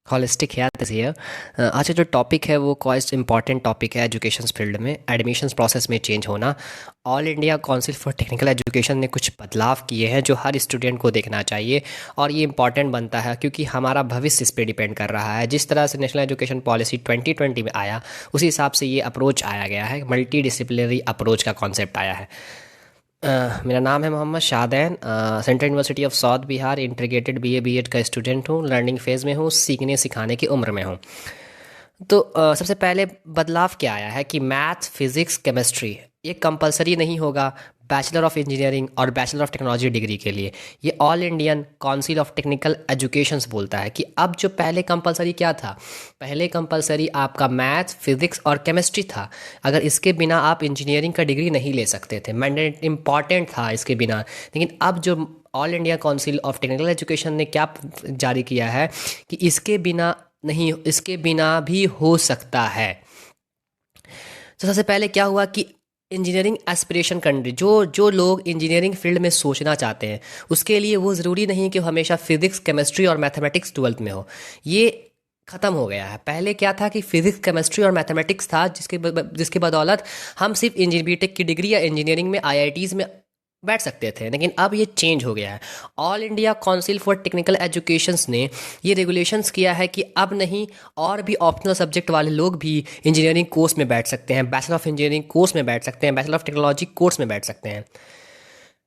Holistic health is here. आज का जो टॉपिक है वो क्वाइट इंपॉर्टेंट टॉपिक है एजुकेशन फील्ड में, एडमिशन्स प्रोसेस में चेंज होना। All India council for technical education ने कुछ बदलाव किए हैं जो हर स्टूडेंट को देखना चाहिए, और ये इंपॉर्टेंट बनता है क्योंकि हमारा भविष्य इस पे डिपेंड कर रहा है। जिस तरह से नेशनल एजुकेशन पॉलिसी 2020 में आया, उसी हिसाब से ये अप्रोच आया गया है, मल्टी डिसिप्लिनरी अप्रोच का कॉन्सेप्ट आया है। मेरा नाम है Mohammad Shadain. Central university of south Bihar integrated BA BEd का स्टूडेंट हूँ। लर्निंग फेज़ में हूँ, सीखने सिखाने की उम्र में हूँ। तो सबसे पहले बदलाव क्या आया है कि मैथ फिज़िक्स केमिस्ट्री ये कंपलसरी नहीं होगा बैचलर ऑफ इंजीनियरिंग और बैचलर ऑफ टेक्नोलॉजी डिग्री के लिए। ये all Indian council of technical educations बोलता है कि अब जो पहले कंपलसरी क्या था, पहले कंपलसरी आपका मैथ फिज़िक्स और केमिस्ट्री था। अगर इसके बिना आप इंजीनियरिंग का डिग्री नहीं ले सकते थे, मैंडेट इम्पॉर्टेंट था इसके बिना। लेकिन अब जो all India council of technical education ने क्या जारी किया है कि इसके बिना नहीं, इसके बिना भी हो सकता है। तो सबसे पहले क्या हुआ कि इंजीनियरिंग एस्पिरेशन कैंडिडेट, जो लोग इंजीनियरिंग फील्ड में सोचना चाहते हैं, उसके लिए वो ज़रूरी नहीं कि वो हमेशा फिजिक्स केमिस्ट्री और मैथमेटिक्स 12th में हो। ये ख़त्म हो गया है। पहले क्या था कि फिजिक्स केमिस्ट्री और मैथमेटिक्स था, जिसके बदौलत हम सिर्फ इंजीनियर बीटेक की डिग्री या इंजीनियरिंग में आईआईटीज़ में बैठ सकते थे। लेकिन अब ये चेंज हो गया है। All India council for technical educations ने ये रेगुलेशंस किया है कि अब नहीं, और भी ऑप्शनल सब्जेक्ट वाले लोग भी इंजीनियरिंग कोर्स में बैठ सकते हैं, बैचलर ऑफ इंजीनियरिंग कोर्स में बैठ सकते हैं, बैचलर ऑफ टेक्नोलॉजी कोर्स में बैठ सकते हैं।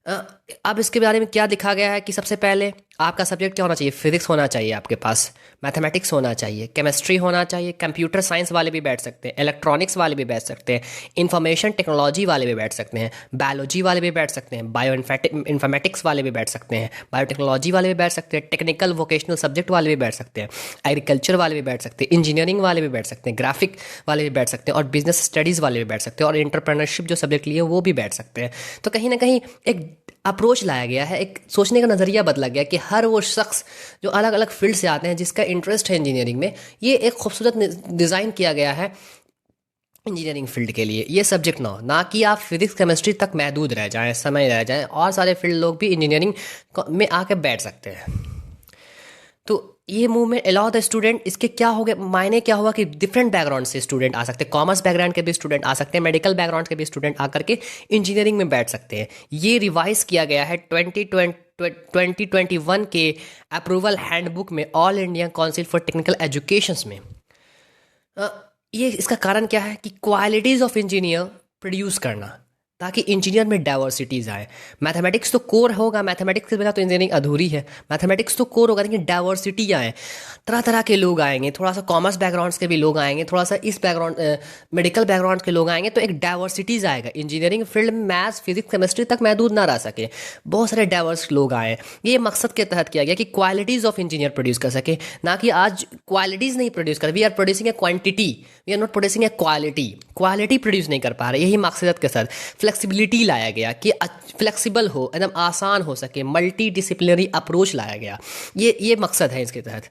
अ, अब इसके बारे में क्या लिखा गया है कि सबसे पहले आपका सब्जेक्ट क्या होना चाहिए, फिजिक्स होना चाहिए आपके पास, मैथमेटिक्स होना चाहिए, केमिस्ट्री होना चाहिए, कंप्यूटर साइंस वाले भी बैठ सकते हैं, इलेक्ट्रॉनिक्स वाले भी बैठ सकते हैं, इंफॉर्मेशन टेक्नोलॉजी वाले भी बैठ सकते हैं, बायोलॉजी वाले भी बैठ सकते हैं, बायो इन्फॉर्मेटिक्स वाले भी बैठ सकते हैं, बायोटेक्नोलॉजी वाले भी बैठ सकते हैं, टेक्निकल वोकेशनल सब्जेक्ट वाले भी बैठ सकते हैं, एग्रीकल्चर वाले भी बैठ सकते हैं, इंजीनियरिंग वाले भी बैठ सकते हैं, ग्राफिक वाले भी बैठ सकते हैं, और बिजनेस स्टडीज़ वाले भी बैठ सकते हैं, और एंटरप्रेन्योरशिप जो सब्जेक्ट लिए वो भी बैठ सकते हैं। तो कहीं ना कहीं एक अप्रोच लाया गया है, एक सोचने का नज़रिया बदला गया कि हर वो शख्स जो अलग अलग फील्ड से आते हैं, जिसका इंटरेस्ट है इंजीनियरिंग में, ये एक खूबसूरत डिज़ाइन किया गया है इंजीनियरिंग फील्ड के लिए। ये सब्जेक्ट ना कि आप फिजिक्स केमिस्ट्री तक महदूद रह जाएं, समय रह जाएं, और सारे फील्ड लोग भी इंजीनियरिंग में आके बैठ सकते हैं। तो ये मूवमेंट अलाउ द स्टूडेंट, इसके क्या हो गया, मायने क्या हुआ कि डिफरेंट बैकग्राउंड से स्टूडेंट आ सकते हैं, कॉमर्स बैकग्राउंड के भी स्टूडेंट आ सकते हैं, मेडिकल बैकग्राउंड के भी स्टूडेंट आकर के इंजीनियरिंग में बैठ सकते हैं। ये रिवाइज किया गया है 2021 के अप्रूवल हैंडबुक में, all India council for technical educations में। अ, ये इसका कारण क्या है कि क्वालिटीज़ ऑफ इंजीनियर प्रोड्यूस करना, ताकि इंजीनियर में डाइवर्सिटीज़ आए। मैथमेटिक्स तो कोर होगा, मैथमेटिक्स के बिना तो इंजीनियरिंग अधूरी है। मैथमेटिक्स तो कोर होगा, लेकिन डाइवर्सिटी आए, तरह तरह के लोग आएंगे, थोड़ा सा कॉमर्स बैकग्राउंड्स के भी लोग आएंगे, थोड़ा सा इस बैकग्राउंड मेडिकल बैकग्राउंड के लोग आएंगे, तो एक डाइवर्सिटीज़ आएगा। इंजीनियरिंग फील्ड में मैथ्स फिजिक्स केमिस्ट्री तक महदूद ना रह सके, बहुत सारे डाइवर्स लोग आए। ये मकसद के तहत किया गया कि क्वालिटीज़ ऑफ इंजीनियर प्रोड्यूस कर सके, ना कि आज क्वालिटीज़ नहीं प्रोड्यूस कर। We are producing a quantity, we are not producing a quality. Quality produce नहीं कर पा रहे। यही मकसद के साथ फ्लेक्सिबिलिटी लाया गया कि फ्लेक्सिबल हो, एकदम आसान हो सके, मल्टी डिसिप्लिनरी अप्रोच लाया गया। ये मकसद है इसके तहत।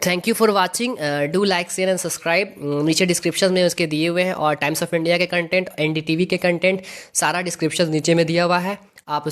Thank you for watching. Do like share and subscribe. नीचे डिस्क्रिप्शन में उसके दिए हुए हैं, और टाइम्स ऑफ इंडिया के कंटेंट, एनडीटीवी के कंटेंट, सारा डिस्क्रिप्शन नीचे में दिया हुआ है। आप